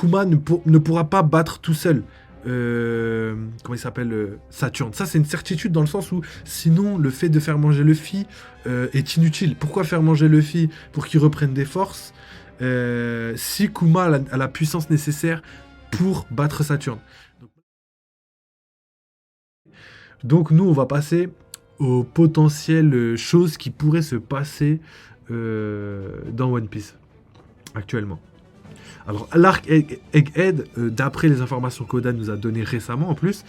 Kuma ne pourra pas battre tout seul. Comment il s'appelle, Saturne. Ça, c'est une certitude dans le sens où sinon, le fait de faire manger Luffy est inutile. Pourquoi faire manger Luffy pour qu'il reprenne des forces si Kuma a la puissance nécessaire pour battre Saturne? Donc nous, on va passer aux potentielles choses qui pourraient se passer dans One Piece actuellement. Alors, l'arc Egghead, d'après les informations qu'Oda nous a données récemment en plus,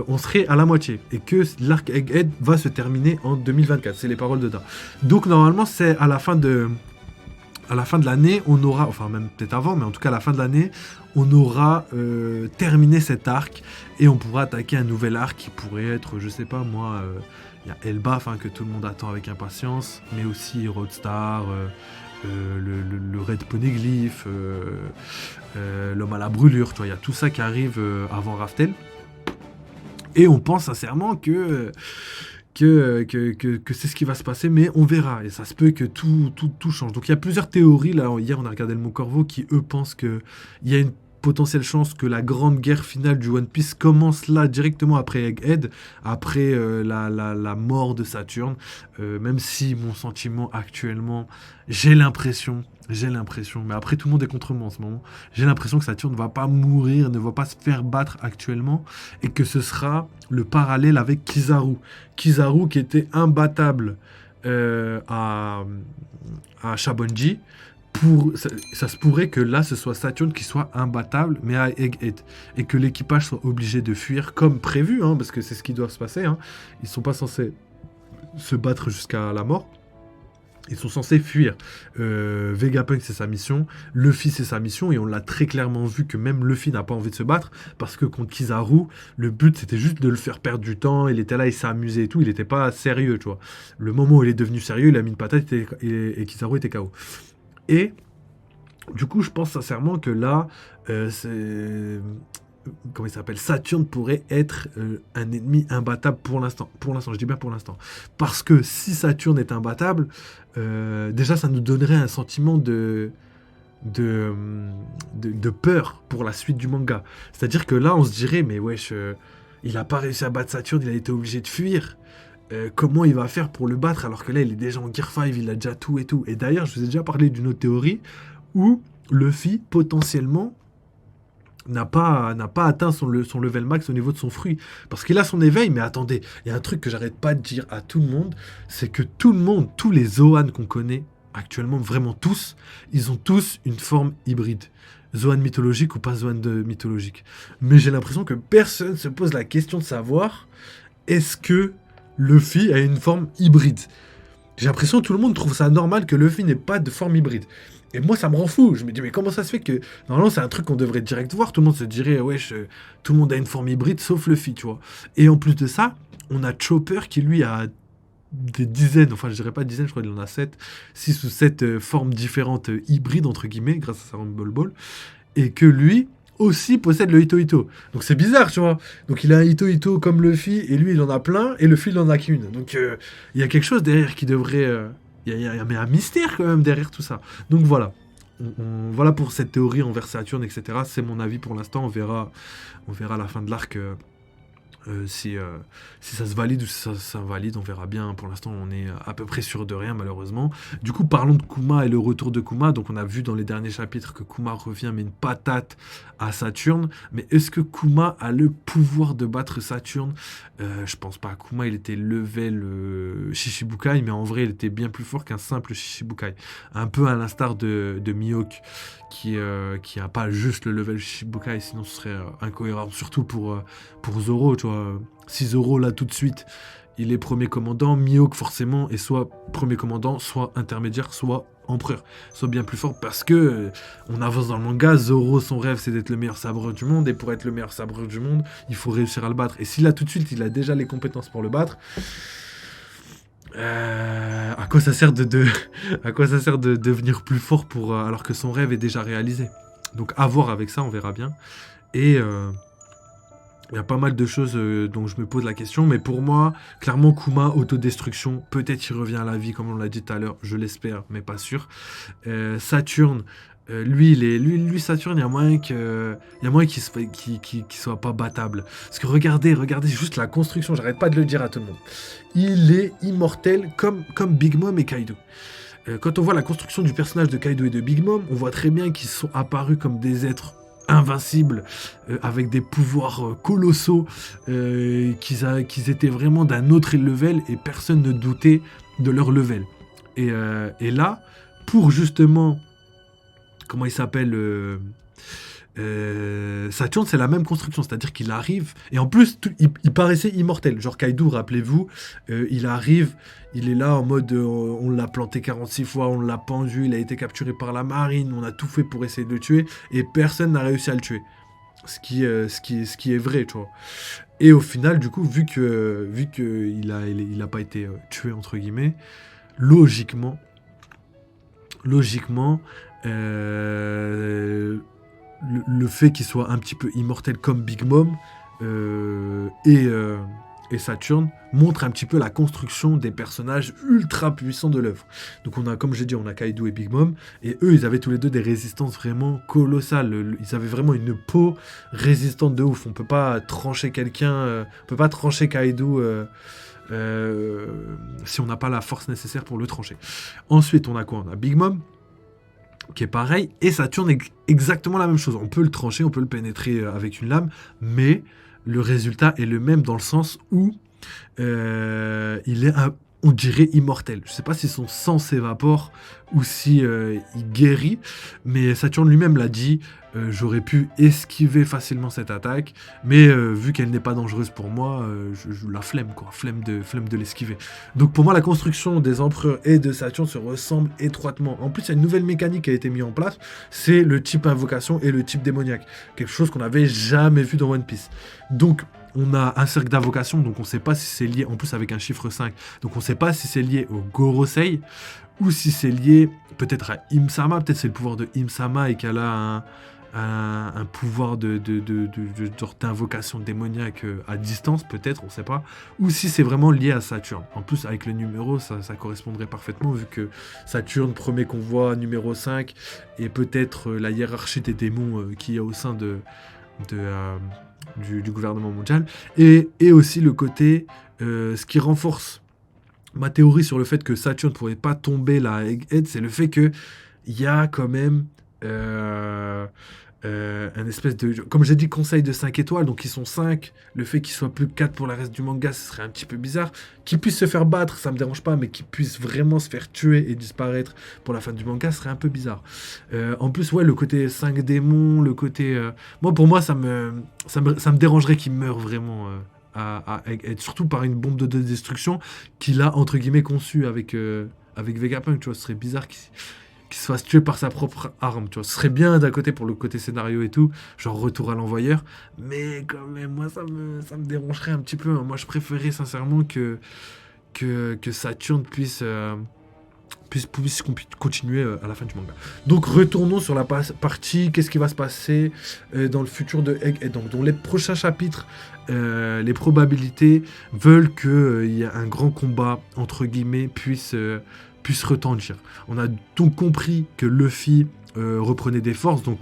on serait à la moitié. Et que l'arc Egghead va se terminer en 2024. C'est les paroles d'Oda. Donc, normalement, c'est à la fin de l'année, on aura, enfin même peut-être avant, mais en tout cas à la fin de l'année, on aura terminé cet arc et on pourra attaquer un nouvel arc qui pourrait être, je sais pas moi, il y a Elbaf que tout le monde attend avec impatience, mais aussi Roadstar, le Red Poneglyph, l'homme à la brûlure, tu vois, il y a tout ça qui arrive avant Raftel. Et on pense sincèrement que c'est ce qui va se passer, mais on verra. Et ça se peut que tout change. Donc il y a plusieurs théories. Là, hier, on a regardé le Mon Corvo qui, eux, pensent qu'il y a une potentielle chance que la grande guerre finale du One Piece commence là, directement après Egghead, après la mort de Saturne. Même si mon sentiment actuellement, j'ai l'impression, mais après tout le monde est contre moi en ce moment, j'ai l'impression que Saturne ne va pas mourir, ne va pas se faire battre actuellement, et que ce sera le parallèle avec Kizaru. Kizaru qui était imbattable à Shabonji. Ça se pourrait que là, ce soit Saturne qui soit imbattable, mais à Egghead. Et que l'équipage soit obligé de fuir comme prévu, parce que c'est ce qui doit se passer. Ils sont pas censés se battre jusqu'à la mort. Ils sont censés fuir. Vegapunk, c'est sa mission. Luffy, c'est sa mission. Et on l'a très clairement vu que même Luffy n'a pas envie de se battre. Parce que contre Kizaru, le but, c'était juste de le faire perdre du temps. Il était là, il s'est amusé et tout. Il n'était pas sérieux, tu vois. Le moment où il est devenu sérieux, il a mis une patate et Kizaru était KO. Et du coup, je pense sincèrement que là, comment il s'appelle, Saturne pourrait être un ennemi imbattable pour l'instant. Pour l'instant, je dis bien pour l'instant. Parce que si Saturne est imbattable, déjà, ça nous donnerait un sentiment de peur pour la suite du manga. C'est-à-dire que là, on se dirait, mais wesh, il n'a pas réussi à battre Saturne, il a été obligé de fuir. Comment il va faire pour le battre alors que là il est déjà en Gear 5, il a déjà tout et tout. Et d'ailleurs je vous ai déjà parlé d'une autre théorie où Luffy potentiellement n'a pas atteint son level max au niveau de son fruit. Parce qu'il a son éveil, mais attendez, il y a un truc que j'arrête pas de dire à tout le monde, c'est que tout le monde, tous les Zoan qu'on connaît actuellement, vraiment tous, ils ont tous une forme hybride. Zoan mythologique ou pas Zoan mythologique. Mais j'ai l'impression que personne se pose la question de savoir est-ce que Luffy a une forme hybride. J'ai l'impression que tout le monde trouve ça normal que Luffy n'ait pas de forme hybride. Et moi, ça me rend fou. Je me dis, mais comment ça se fait que... Normalement, c'est un truc qu'on devrait direct voir. Tout le monde se dirait, wesh, tout le monde a une forme hybride, sauf Luffy, tu vois. Et en plus de ça, on a Chopper qui, lui, a des dizaines, enfin, je dirais pas dizaines, je crois qu'il en a 6 ou 7 formes différentes hybrides, entre guillemets, grâce à sa Rumble Ball. Et que lui aussi possède le Hito Hito. Donc c'est bizarre, tu vois. Donc il a un Hito Hito comme Luffy, et lui il en a plein, et Luffy il en a qu'une. Donc il y a quelque chose derrière qui devrait... Il y a un mystère quand même derrière tout ça. Donc voilà. Voilà pour cette théorie envers Saturne, etc. C'est mon avis pour l'instant. On verra à la fin de l'arc si ça se valide ou si ça s'invalide. On verra bien. Pour l'instant, on est à peu près sûr de rien, malheureusement. Du coup, parlons de Kuma et le retour de Kuma. Donc on a vu dans les derniers chapitres que Kuma revient, mais une patate à Saturne. Mais est-ce que Kuma a le pouvoir de battre Saturne? Je pense pas. Kuma, il était level Shichibukai, mais en vrai, il était bien plus fort qu'un simple Shichibukai. Un peu à l'instar de Mihawk, qui a pas juste le level Shichibukai, sinon ce serait incohérent. Surtout pour Zoro, tu vois. Si Zoro, là, tout de suite, il est premier commandant, Mihawk, forcément, est soit premier commandant, soit intermédiaire, soit empereur. Soit bien plus fort, parce que on avance dans le manga, Zoro, son rêve, c'est d'être le meilleur sabreur du monde, et pour être le meilleur sabreur du monde, il faut réussir à le battre. Et si là, tout de suite, il a déjà les compétences pour le battre, à quoi ça sert de devenir plus fort alors que son rêve est déjà réalisé? Donc à voir avec ça, on verra bien. Et il y a pas mal de choses dont je me pose la question, mais pour moi, clairement, Kuma, autodestruction, peut-être il revient à la vie, comme on l'a dit tout à l'heure, je l'espère, mais pas sûr. Saturne, Lui, Saturne, il y a moyen qu'il soit pas battable. Parce que regardez juste la construction, j'arrête pas de le dire à tout le monde. Il est immortel comme Big Mom et Kaido. Quand on voit la construction du personnage de Kaido et de Big Mom, on voit très bien qu'ils sont apparus comme des êtres invincibles, avec des pouvoirs colossaux, qu'ils étaient vraiment d'un autre level et personne ne doutait de leur level. Et là, pour justement, comment il s'appelle, Saturne, c'est la même construction, c'est-à-dire qu'il arrive, et en plus, il paraissait immortel. Genre Kaido, rappelez-vous, il arrive, il est là en mode, on l'a planté 46 fois, on l'a pendu, il a été capturé par la marine, on a tout fait pour essayer de le tuer, et personne n'a réussi à le tuer. Ce qui est vrai, tu vois. Et au final, du coup, vu que il a pas été tué, entre guillemets, logiquement, euh, le fait qu'il soit un petit peu immortel comme Big Mom et Saturne montre un petit peu la construction des personnages ultra puissants de l'œuvre. Donc on a, comme j'ai dit, on a Kaido et Big Mom, et eux, ils avaient tous les deux des résistances vraiment colossales. Ils avaient vraiment une peau résistante de ouf. On peut pas trancher quelqu'un, on peut pas trancher Kaido si on n'a pas la force nécessaire pour le trancher. Ensuite, on a quoi? On a Big Mom, qui est pareil, et Saturne est exactement la même chose. On peut le trancher, on peut le pénétrer avec une lame, mais le résultat est le même dans le sens où il est, on dirait, immortel. Je sais pas si son sang s'évapore ou si il guérit, mais Saturne lui-même l'a dit, j'aurais pu esquiver facilement cette attaque, mais vu qu'elle n'est pas dangereuse pour moi, je la flemme, quoi, flemme de l'esquiver. Donc pour moi, la construction des empereurs et de Saturne se ressemble étroitement. En plus, il y a une nouvelle mécanique qui a été mise en place, c'est le type invocation et le type démoniaque. Quelque chose qu'on n'avait jamais vu dans One Piece. Donc, on a un cercle d'invocation, donc on ne sait pas si c'est lié, en plus avec un chiffre 5, donc on ne sait pas si c'est lié au Gorosei, ou si c'est lié peut-être à Im-sama, peut-être c'est le pouvoir de Im-sama et qu'elle a un pouvoir de genre d'invocation démoniaque à distance, peut-être, on ne sait pas, ou si c'est vraiment lié à Saturne. En plus, avec le numéro, ça correspondrait parfaitement, vu que Saturne, premier convoi, numéro 5, et peut-être la hiérarchie des démons qu'il y a au sein du gouvernement mondial, et aussi le côté, ce qui renforce ma théorie sur le fait que Saturne ne pourrait pas tomber la Egghead, c'est le fait que il y a quand même un espèce de... Comme j'ai dit, conseil de 5 étoiles, donc ils sont 5. Le fait qu'ils soient plus que 4 pour le reste du manga, ce serait un petit peu bizarre. Qu'ils puissent se faire battre, ça me dérange pas, mais qu'ils puissent vraiment se faire tuer et disparaître pour la fin du manga, ce serait un peu bizarre. En plus, ouais, le côté 5 démons, le côté... Moi, pour moi, ça me dérangerait qu'ils meurent vraiment... à être surtout par une bombe de destruction qu'il a entre guillemets conçue avec Vegapunk, tu vois. Ce serait bizarre qu'il se fasse tuer par sa propre arme, tu vois. Ce serait bien d'un côté pour le côté scénario et tout, genre retour à l'envoyeur, mais quand même, moi ça me dérangerait un petit peu, hein. Moi je préférais sincèrement que Saturne puisse continuer à la fin du manga. Donc retournons sur la partie, qu'est-ce qui va se passer dans le futur de Egg. Et donc dans les prochains chapitres, les probabilités veulent qu'il y ait un grand combat, entre guillemets, puisse retentir. On a donc compris que Luffy reprenait des forces, donc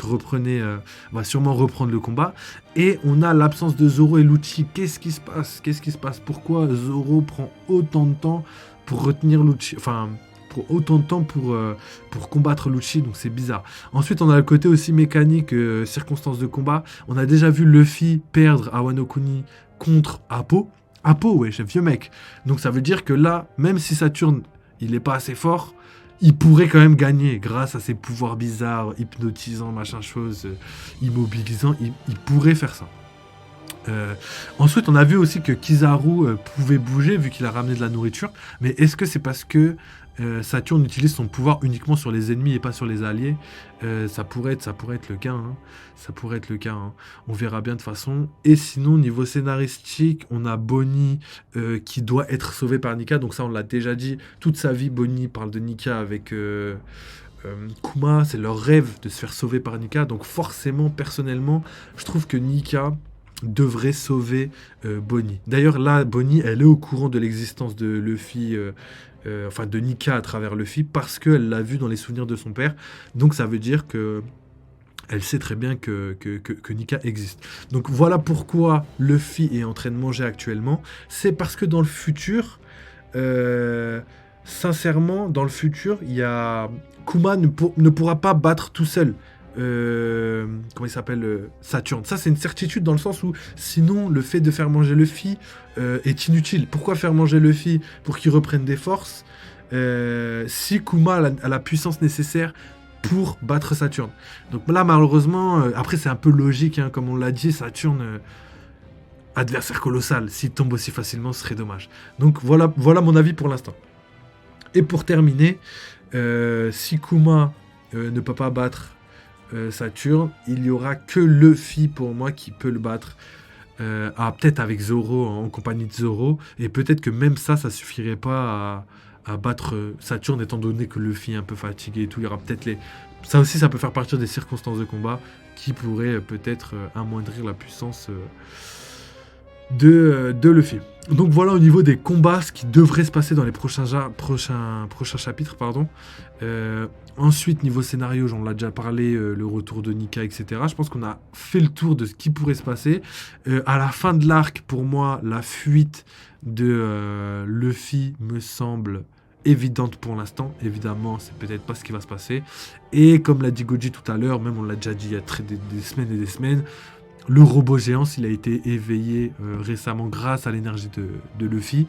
va sûrement reprendre le combat. Et on a l'absence de Zoro et Lucci. Qu'est-ce qui se passe? Pourquoi Zoro prend autant de temps pour retenir Lucci? Enfin... autant de temps pour combattre Lucci, donc c'est bizarre. Ensuite, on a le côté aussi mécanique, circonstances de combat. On a déjà vu Luffy perdre à Wano Kuni contre Appo. Appo, ouais, c'est vieux mec. Donc ça veut dire que là, même si Saturne, il est pas assez fort, il pourrait quand même gagner grâce à ses pouvoirs bizarres, hypnotisants, machin chose, immobilisants. Il pourrait faire ça. Ensuite, on a vu aussi que Kizaru pouvait bouger vu qu'il a ramené de la nourriture. Mais est-ce que c'est parce que Saturne utilise son pouvoir uniquement sur les ennemis et pas sur les alliés? Ça pourrait être le cas. Hein. Ça pourrait être le cas. Hein. On verra bien de toute façon. Et sinon, niveau scénaristique, on a Bonnie qui doit être sauvé par Nika. Donc ça, on l'a déjà dit. Toute sa vie, Bonnie parle de Nika avec... Kuma, c'est leur rêve de se faire sauver par Nika. Donc forcément, personnellement, je trouve que Nika devrait sauver Bonnie. D'ailleurs, là, Bonnie, elle est au courant de l'existence de Luffy enfin de Nika à travers Luffy, parce qu'elle l'a vu dans les souvenirs de son père. Donc ça veut dire que elle sait très bien que Nika existe. Donc voilà pourquoi Luffy est en train de manger actuellement. C'est parce que dans le futur, sincèrement, dans le futur, il y a Kuma ne pourra pas battre tout seul. Comment il s'appelle, Saturne. Ça, c'est une certitude dans le sens où sinon, le fait de faire manger Luffy est inutile. Pourquoi faire manger Luffy pour qu'il reprenne des forces si Kuma a la puissance nécessaire pour battre Saturne. Donc là, malheureusement, après, c'est un peu logique, hein, comme on l'a dit, Saturne, adversaire colossal. S'il tombe aussi facilement, ce serait dommage. Donc voilà mon avis pour l'instant. Et pour terminer, si Kuma ne peut pas battre Saturne, il n'y aura que Luffy pour moi qui peut le battre. Peut-être avec Zoro, en compagnie de Zoro. Et peut-être que même ça suffirait pas à battre Saturne, étant donné que Luffy est un peu fatigué et tout. Il y aura peut-être ça aussi, ça peut faire partie des circonstances de combat qui pourraient peut-être amoindrir la puissance de Luffy. Donc voilà au niveau des combats, ce qui devrait se passer dans les prochains chapitres. Ensuite, niveau scénario, j'en ai déjà parlé, le retour de Nika, etc. Je pense qu'on a fait le tour de ce qui pourrait se passer. À la fin de l'arc, pour moi, la fuite de Luffy me semble évidente pour l'instant. Évidemment, c'est peut-être pas ce qui va se passer. Et comme l'a dit Goji tout à l'heure, même on l'a déjà dit il y a des semaines et des semaines, le robot géant, s'il a été éveillé récemment grâce à l'énergie de Luffy,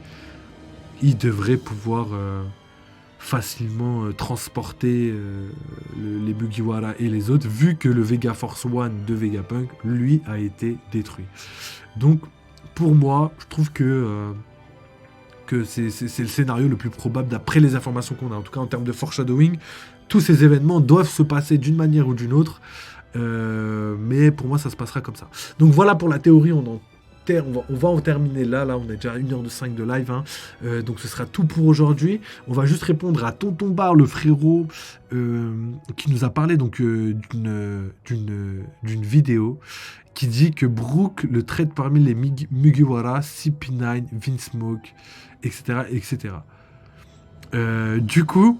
il devrait pouvoir facilement transporter les Mugiwara et les autres, vu que le Vega Force One de Vegapunk, lui, a été détruit. Donc, pour moi, je trouve que c'est le scénario le plus probable d'après les informations qu'on a. En tout cas, en termes de foreshadowing, tous ces événements doivent se passer d'une manière ou d'une autre. Mais pour moi, ça se passera comme ça. Donc voilà pour la théorie, on va en terminer là. Là, on est déjà à 1h05 de live. Hein. Donc ce sera tout pour aujourd'hui. On va juste répondre à Tonton Bar, le frérot, qui nous a parlé donc d'une vidéo qui dit que Brook le traite parmi les Mugiwara, CP9, Vinsmoke, etc. etc. Du coup,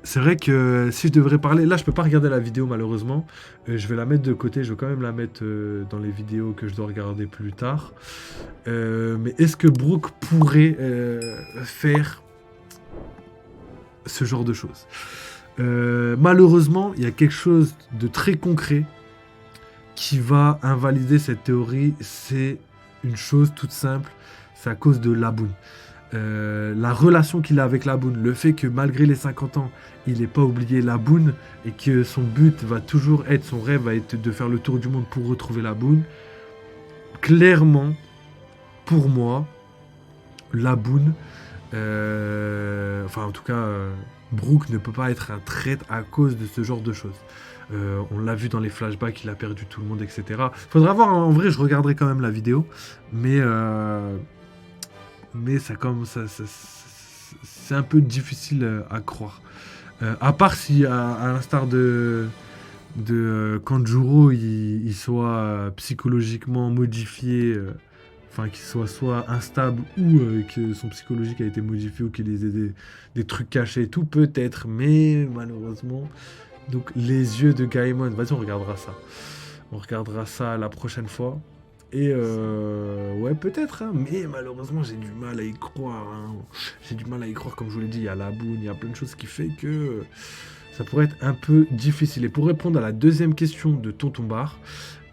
c'est vrai que si je devrais parler... Là, je peux pas regarder la vidéo, malheureusement. Je vais la mettre de côté. Je vais quand même la mettre dans les vidéos que je dois regarder plus tard. Mais est-ce que Brook pourrait faire ce genre de choses? Malheureusement, il y a quelque chose de très concret qui va invalider cette théorie. C'est une chose toute simple. C'est à cause de Laboon. La relation qu'il a avec Laboon, le fait que malgré les 50 ans, il n'ait pas oublié Laboon et que son but va toujours être, son rêve va être de faire le tour du monde pour retrouver Laboon. Clairement, pour moi, Laboon, enfin en tout cas, Brook ne peut pas être un traître à cause de ce genre de choses. On l'a vu dans les flashbacks, il a perdu tout le monde, etc. Faudra voir, en vrai, je regarderai quand même la vidéo, mais ça comme ça c'est un peu difficile à croire. À part si, à l'instar de Kanjuro, il soit psychologiquement modifié, enfin qu'il soit instable ou que son psychologique a été modifié ou qu'il ait des trucs cachés et tout, peut-être, mais malheureusement. Donc les yeux de Gaimon, vas-y, on regardera ça. On regardera ça la prochaine fois. Et ouais, peut-être, hein, mais malheureusement, j'ai du mal à y croire. Hein. J'ai du mal à y croire, comme je vous l'ai dit, il y a la boune, il y a plein de choses qui fait que ça pourrait être un peu difficile. Et pour répondre à la deuxième question de Tonton Bar,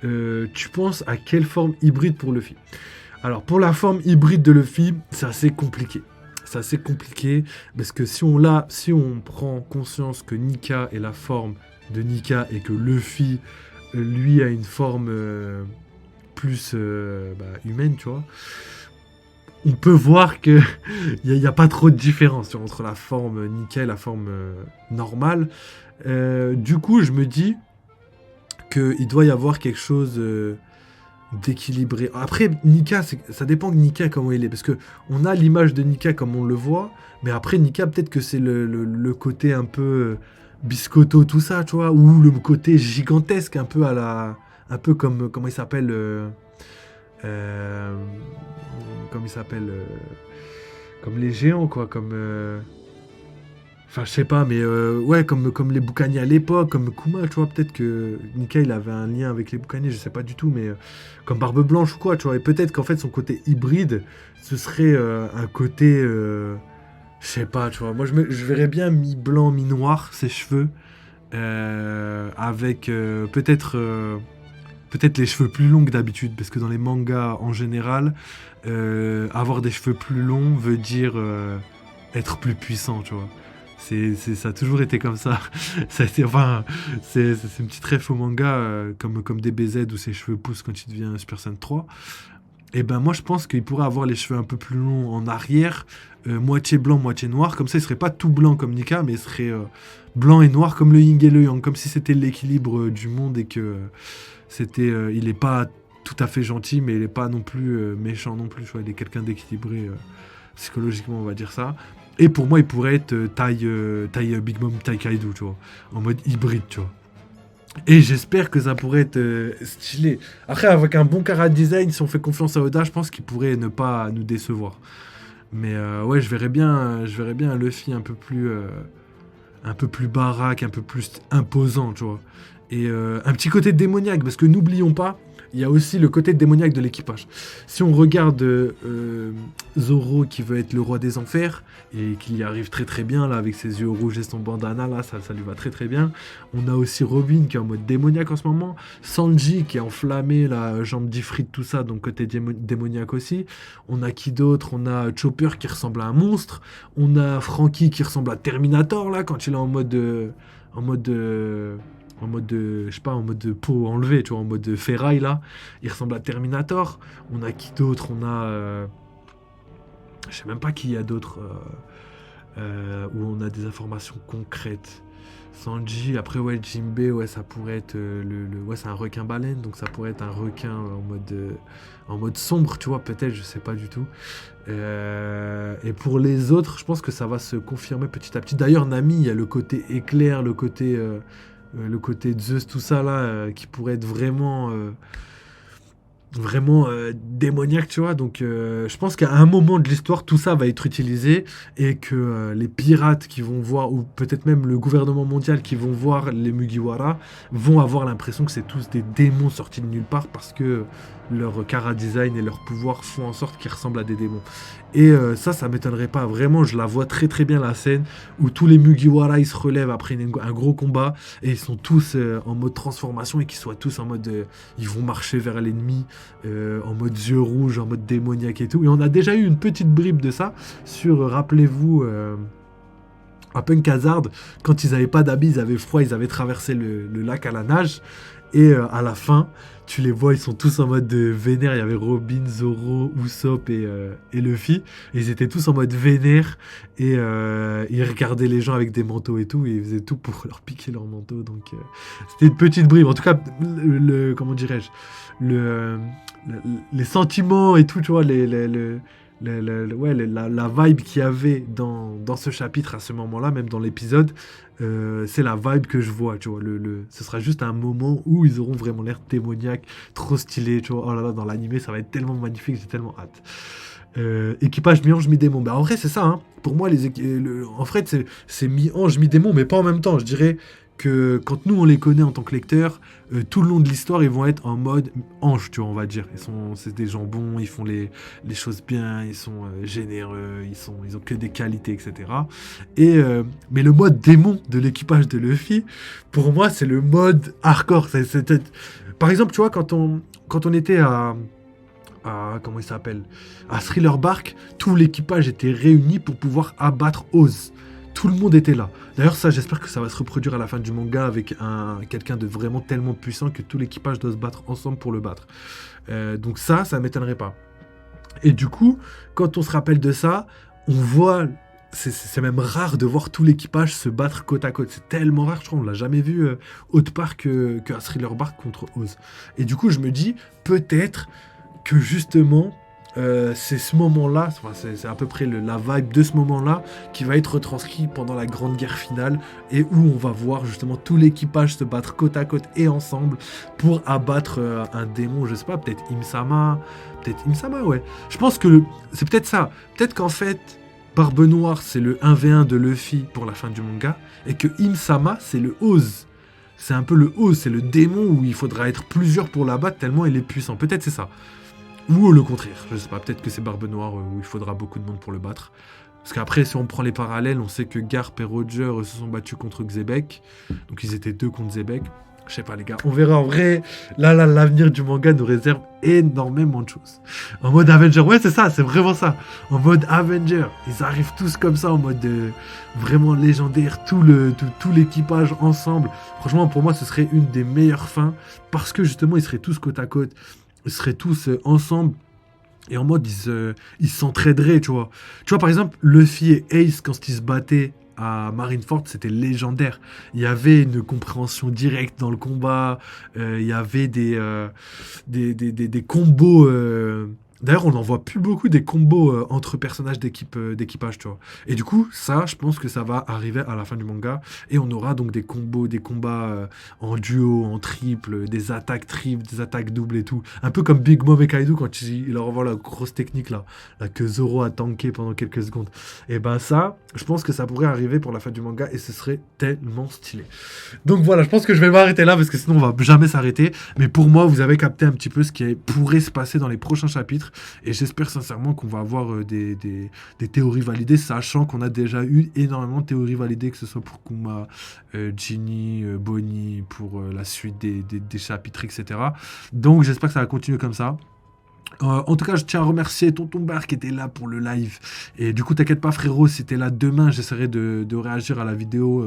tu penses à quelle forme hybride pour Luffy? Alors, pour la forme hybride de Luffy, c'est assez compliqué. C'est assez compliqué, parce que si on prend conscience que Nika est la forme de Nika et que Luffy, lui, a une forme... plus humaine, tu vois, on peut voir que il n'y a pas trop de différence entre la forme Nika et la forme normale. Du coup, je me dis qu'il doit y avoir quelque chose d'équilibré. Après, Nika, ça dépend de Nika comment il est, parce que on a l'image de Nika comme on le voit, mais après Nika, peut-être que c'est le côté un peu biscotto, tout ça, tu vois, ou le côté gigantesque, un peu comme comment il s'appelle comme les géants, quoi, comme Enfin, je sais pas, mais ouais, comme les boucaniers à l'époque, comme Kuma, tu vois, peut-être que Nika, il avait un lien avec les boucaniers, je sais pas du tout, mais comme Barbe Blanche ou quoi, tu vois, et peut-être qu'en fait, son côté hybride, ce serait un côté, je sais pas, tu vois, moi, je verrais bien mi-blanc, mi-noir, ses cheveux, avec peut-être les cheveux plus longs que d'habitude, parce que dans les mangas, en général, avoir des cheveux plus longs veut dire être plus puissant, tu vois. Ça a toujours été comme ça. Ça a été, enfin, c'est une petite ref au manga, comme DBZ où ses cheveux poussent quand il devient Super Saiyan 3. Et ben moi je pense qu'il pourrait avoir les cheveux un peu plus longs en arrière, moitié blanc, moitié noir. Comme ça il serait pas tout blanc comme Nika, mais il serait blanc et noir comme le yin et le yang. Comme si c'était l'équilibre du monde et que il est pas tout à fait gentil, mais il est pas non plus méchant non plus. Tu vois, il est quelqu'un d'équilibré psychologiquement, on va dire ça. Et pour moi, il pourrait être taille Big Mom, taille Kaido, tu vois, en mode hybride, tu vois. Et j'espère que ça pourrait être stylé. Après, avec un bon cara design, si on fait confiance à Oda, je pense qu'il pourrait ne pas nous décevoir. Mais ouais, je verrais bien un Luffy un peu plus baraque, un peu plus imposant, tu vois. Et un petit côté démoniaque, parce que n'oublions pas, il y a aussi le côté démoniaque de l'équipage. Si on regarde Zoro qui veut être le roi des enfers, et qu'il y arrive très très bien, là, avec ses yeux rouges et son bandana, là, ça lui va très très bien. On a aussi Robin qui est en mode démoniaque en ce moment, Sanji qui est enflammé, la jambe d'Ifrit, tout ça, donc côté démoniaque aussi. On a qui d'autre? On a Chopper qui ressemble à un monstre, on a Franky qui ressemble à Terminator, là, quand il est en mode... en mode je sais pas, en mode de peau enlevée, tu vois, en mode de ferraille, là. Il ressemble à Terminator. On a qui d'autre? On a... je sais même pas qui il y a d'autres où on a des informations concrètes. Sanji, après, ouais, Jinbei, ouais, ça pourrait être ouais, c'est un requin-baleine, donc ça pourrait être un requin en mode sombre, tu vois, peut-être, je sais pas du tout. Et pour les autres, je pense que ça va se confirmer petit à petit. D'ailleurs, Nami, il y a le côté éclair, le côté Zeus, tout ça là, qui pourrait être vraiment démoniaque, tu vois. Donc, je pense qu'à un moment de l'histoire, tout ça va être utilisé et que les pirates qui vont voir, ou peut-être même le gouvernement mondial qui vont voir les Mugiwara, vont avoir l'impression que c'est tous des démons sortis de nulle part parce que leur cara design et leur pouvoir font en sorte qu'ils ressemblent à des démons. Et ça m'étonnerait pas. Vraiment, je la vois très très bien la scène où tous les Mugiwara ils se relèvent après un gros combat et ils sont tous en mode transformation et qu'ils soient tous en mode ils vont marcher vers l'ennemi en mode yeux rouges, en mode démoniaque et tout. Et on a déjà eu une petite bribe de ça sur, rappelez-vous, à Punk Hazard, quand ils n'avaient pas d'habits, ils avaient froid, ils avaient traversé le lac à la nage. Et à la fin, tu les vois, ils sont tous en mode vénère. Il y avait Robin, Zoro, Usopp et Luffy. Et ils étaient tous en mode vénère. Et ils regardaient les gens avec des manteaux et tout. Et ils faisaient tout pour leur piquer leur manteau. Donc c'était une petite bribe. En tout cas, comment dirais-je, les sentiments et tout, tu vois, ouais, la vibe qu'il y avait dans ce chapitre à ce moment-là, même dans l'épisode, c'est la vibe que je vois, tu vois. Ce sera juste un moment où ils auront vraiment l'air démoniaques, trop stylés, tu vois. Oh là là, dans l'animé, ça va être tellement magnifique, j'ai tellement hâte. Équipage mi-ange, mi-démon. Bah, en vrai, c'est ça, hein. Pour moi, en fait, c'est mi-ange, mi-démon, mais pas en même temps. Je dirais que quand nous, on les connaît en tant que lecteurs, tout le long de l'histoire, ils vont être en mode ange, tu vois, on va dire. C'est des gens bons, ils font les choses bien, ils sont généreux, ils ont que des qualités, etc. Mais le mode démon de l'équipage de Luffy, pour moi, c'est le mode hardcore. Par exemple, tu vois, quand on était comment il s'appelle, à Thriller Bark, tout l'équipage était réuni pour pouvoir abattre Oz. Tout le monde était là. D'ailleurs, ça, j'espère que ça va se reproduire à la fin du manga avec quelqu'un de vraiment tellement puissant que tout l'équipage doit se battre ensemble pour le battre. Donc ça m'étonnerait pas. Et du coup, quand on se rappelle de ça, on voit... C'est même rare de voir tout l'équipage se battre côte à côte. C'est tellement rare, je crois, on l'a jamais vu autre part qu'à Thriller Bark contre Oz. Et du coup, je me dis, peut-être que justement... c'est ce moment-là, enfin, c'est à peu près la vibe de ce moment-là qui va être retranscrit pendant la grande guerre finale et où on va voir justement tout l'équipage se battre côte à côte et ensemble pour abattre un démon, je sais pas, peut-être Imsama, ouais. Je pense que c'est peut-être ça. Peut-être qu'en fait, Barbe Noire, c'est le 1v1 de Luffy pour la fin du manga, et que Im-sama, c'est le Oz. C'est un peu le Oz, c'est le démon où il faudra être plusieurs pour l'abattre tellement il est puissant. Peut-être c'est ça. Ou le contraire, je sais pas, peut-être que c'est Barbe Noire où il faudra beaucoup de monde pour le battre. Parce qu'après, si on prend les parallèles, on sait que Garp et Roger se sont battus contre Xebec. Donc ils étaient 2 contre Xebec. Je sais pas les gars, on verra en vrai. Là, l'avenir du manga nous réserve énormément de choses. En mode Avenger, ouais c'est ça, c'est vraiment ça. En mode Avenger, ils arrivent tous comme ça, en mode vraiment légendaire, tout l'équipage ensemble. Franchement, pour moi, ce serait une des meilleures fins. Parce que justement, ils seraient tous côte à côte. Ils seraient tous ensemble. Et en mode, ils s'entraideraient, tu vois. Tu vois, par exemple, Luffy et Ace, quand ils se battaient à Marineford, c'était légendaire. Il y avait une compréhension directe dans le combat. Il y avait des combos. D'ailleurs, on n'en voit plus beaucoup des combos entre personnages d'équipage, tu vois. Et du coup, ça, je pense que ça va arriver à la fin du manga. Et on aura donc des combats en duo, en triple, des attaques triples, des attaques doubles et tout. Un peu comme Big Mom et Kaido quand il leur envoie la grosse technique là que Zoro a tanké pendant quelques secondes. Et ben ça, je pense que ça pourrait arriver pour la fin du manga et ce serait tellement stylé. Donc voilà, je pense que je vais m'arrêter là parce que sinon on va jamais s'arrêter. Mais pour moi, vous avez capté un petit peu ce qui pourrait se passer dans les prochains chapitres. Et j'espère sincèrement qu'on va avoir des théories validées, sachant qu'on a déjà eu énormément de théories validées, que ce soit pour Kuma, Ginny, Bonnie, pour la suite des chapitres, etc. Donc j'espère que ça va continuer comme ça. En tout cas, je tiens à remercier Tonton Bar qui était là pour le live. Et du coup, t'inquiète pas, frérot, si t'es là demain, j'essaierai de réagir à la vidéo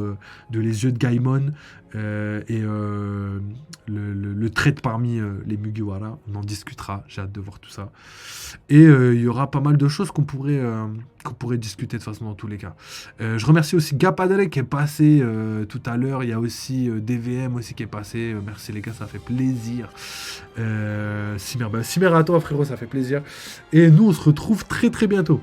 de Les Yeux de Gaimon et le trade parmi les Mugiwara. On en discutera, j'ai hâte de voir tout ça. Et il y aura pas mal de choses qu'on pourrait discuter de toute façon dans tous les cas. Je remercie aussi Gapadele qui est passé tout à l'heure. Il y a aussi DVM aussi qui est passé. Merci les gars, ça fait plaisir. Simer à toi frérot, ça fait plaisir. Et nous on se retrouve très très bientôt.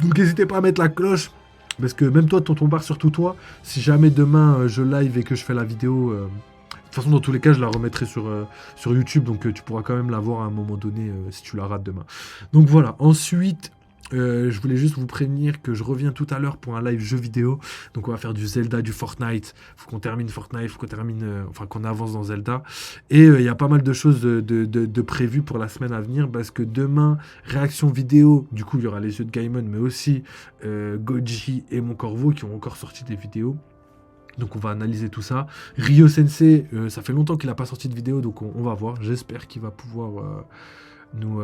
Donc n'hésitez pas à mettre la cloche. Parce que même toi, Tonton Bar, surtout toi, si jamais demain je live et que je fais la vidéo, de toute façon dans tous les cas je la remettrai sur YouTube, donc tu pourras quand même la voir à un moment donné si tu la rates demain. Donc voilà, ensuite je voulais juste vous prévenir que je reviens tout à l'heure pour un live jeu vidéo. Donc on va faire du Zelda, du Fortnite. Faut qu'on termine Fortnite, faut qu'on termine, qu'on avance dans Zelda. Et il y a pas mal de choses de prévues pour la semaine à venir parce que demain, réaction vidéo. Du coup, il y aura les yeux de Gaimon, mais aussi Goji et Mon Corvo qui ont encore sorti des vidéos. Donc on va analyser tout ça. Ryo Sensei, ça fait longtemps qu'il n'a pas sorti de vidéo, donc on va voir. J'espère qu'il va pouvoir nous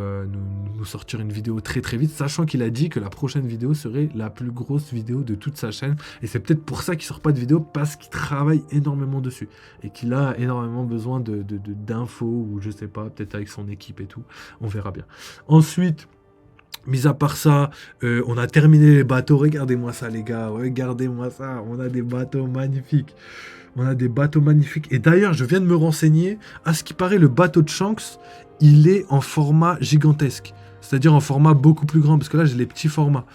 sortir une vidéo très très vite, sachant qu'il a dit que la prochaine vidéo serait la plus grosse vidéo de toute sa chaîne. Et c'est peut-être pour ça qu'il sort pas de vidéo, parce qu'il travaille énormément dessus. Et qu'il a énormément besoin d'infos, ou je sais pas, peut-être avec son équipe et tout. On verra bien. Ensuite, mis à part ça, on a terminé les bateaux. Regardez-moi ça, les gars. Regardez-moi ça. On a des bateaux magnifiques. On a des bateaux magnifiques. Et d'ailleurs, je viens de me renseigner. À ce qui paraît, le bateau de Shanks, il est en format gigantesque. C'est-à-dire en format beaucoup plus grand. Parce que là, j'ai les petits formats.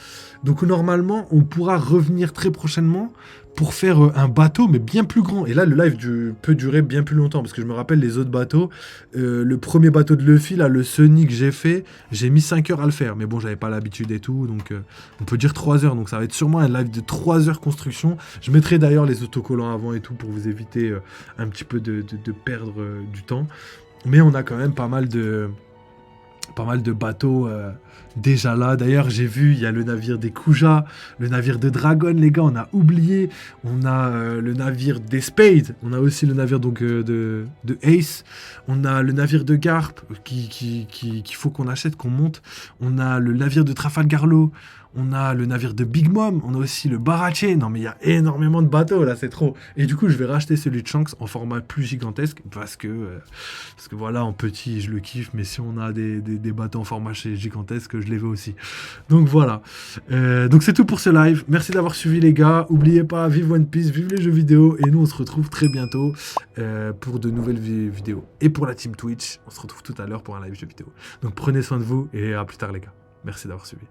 Donc normalement, on pourra revenir très prochainement pour faire un bateau, mais bien plus grand. Et là, le live peut durer bien plus longtemps. Parce que je me rappelle les autres bateaux. Le premier bateau de Luffy, là, le Sunny que j'ai fait, j'ai mis 5 heures à le faire. Mais bon, j'avais pas l'habitude et tout. Donc on peut dire 3 heures. Donc ça va être sûrement un live de 3 heures construction. Je mettrai d'ailleurs les autocollants avant et tout pour vous éviter un petit peu de perdre du temps. Mais on a quand même pas mal de bateaux déjà là. D'ailleurs, j'ai vu, il y a le navire des Kuja, le navire de Dragon, les gars, on a oublié. On a le navire des Spades, on a aussi le navire donc de Ace. On a le navire de Garp qu'il faut qu'on achète, qu'on monte. On a le navire de Trafalgar Law. On a le navire de Big Mom, on a aussi le Barache. Non mais il y a énormément de bateaux là, c'est trop. Et du coup, je vais racheter celui de Shanks en format plus gigantesque parce que voilà, en petit, je le kiffe, mais si on a des bateaux en format gigantesque, je les veux aussi. Donc voilà. Donc c'est tout pour ce live. Merci d'avoir suivi les gars. N'oubliez pas, vive One Piece, vive les jeux vidéo. Et nous, on se retrouve très bientôt pour de nouvelles vidéos. Et pour la team Twitch, on se retrouve tout à l'heure pour un live jeu vidéo. Donc prenez soin de vous et à plus tard les gars. Merci d'avoir suivi.